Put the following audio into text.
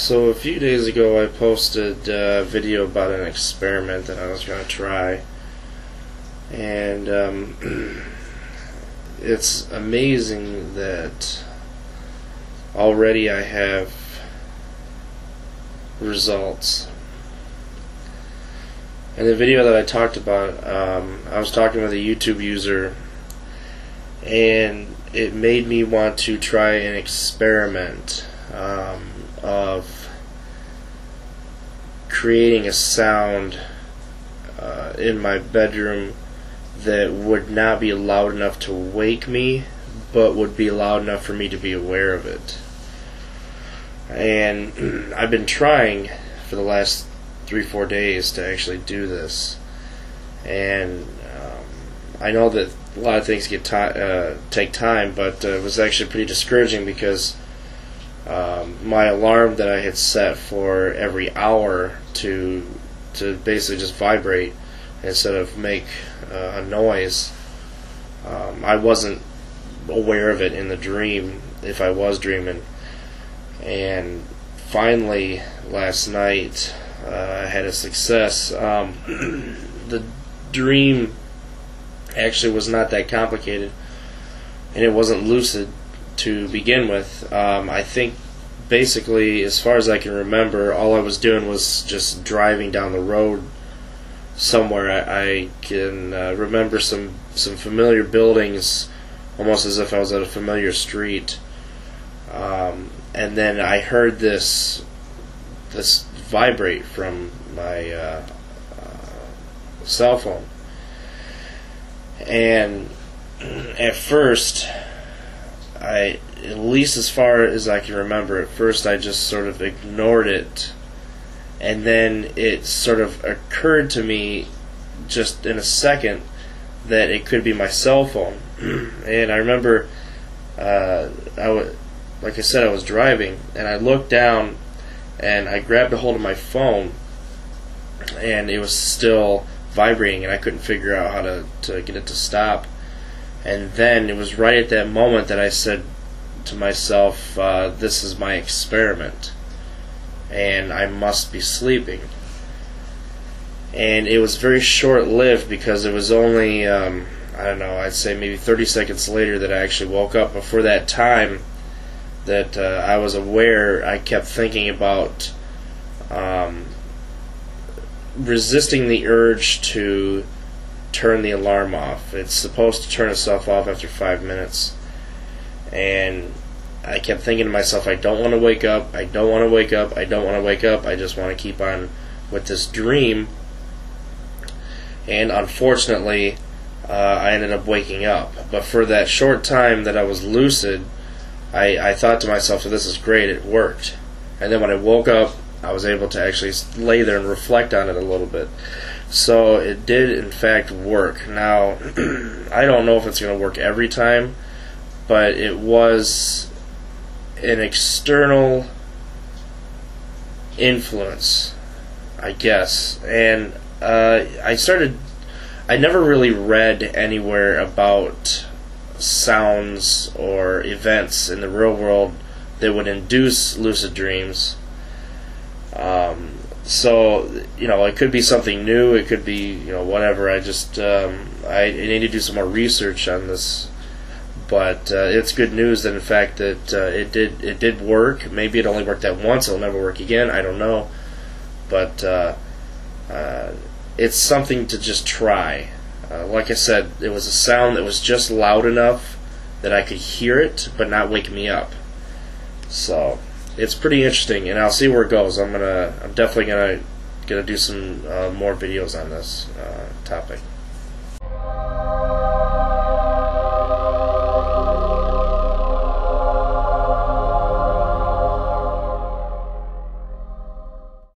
So a few days ago I posted a video about an experiment that I was going to try, and it's amazing that already I have results. In the video that I talked about, I was talking with a YouTube user, and it made me want to try an experiment of creating a sound in my bedroom that would not be loud enough to wake me, but would be loud enough for me to be aware of it. And I've been trying for the last 3-4 days to actually do this, and I know that a lot of things take time, but it was actually pretty discouraging because my alarm that I had set for every hour to basically just vibrate instead of make a noise, I wasn't aware of it in the dream, if I was dreaming. And finally last night I had a success. The dream actually was not that complicated, and it wasn't lucid to begin with. I think basically, as far as I can remember, all I was doing was just driving down the road somewhere. I can remember some familiar buildings, almost as if I was at a familiar street, and then I heard this vibrate from my cell phone. And at first, at least as far as I can remember, at first I just sort of ignored it, and then it sort of occurred to me just in a second that it could be my cell phone. And I remember, like I said, I was driving, and I looked down, and I grabbed a hold of my phone, and it was still vibrating, and I couldn't figure out how to get it to stop. And then it was right at that moment that I said to myself, this is my experiment, and I must be sleeping. And it was very short-lived, because it was only, I don't know, I'd say maybe 30 seconds later that I actually woke up. Before that time that I was aware, I kept thinking about resisting the urge to turn the alarm off. It's supposed to turn itself off after 5 minutes, and I kept thinking to myself, I don't want to wake up, I don't want to wake up, I don't want to wake up, I just want to keep on with this dream. And unfortunately, I ended up waking up. But for that short time that I was lucid, I thought to myself, this is great, it worked. And then when I woke up, I was able to actually lay there and reflect on it a little bit. So it did in fact work. Now, I don't know if it's going to work every time, but it was an external influence, I guess. And I never really read anywhere about sounds or events in the real world that would induce lucid dreams. So, it could be something new, it could be, whatever. I need to do some more research on this. But it's good news that in fact that it did work. Maybe it only worked that once, it'll never work again, I don't know. But it's something to just try. Like I said, it was a sound that was just loud enough that I could hear it, but not wake me up. So it's pretty interesting, and I'll see where it goes. I'm definitely gonna do some more videos on this topic.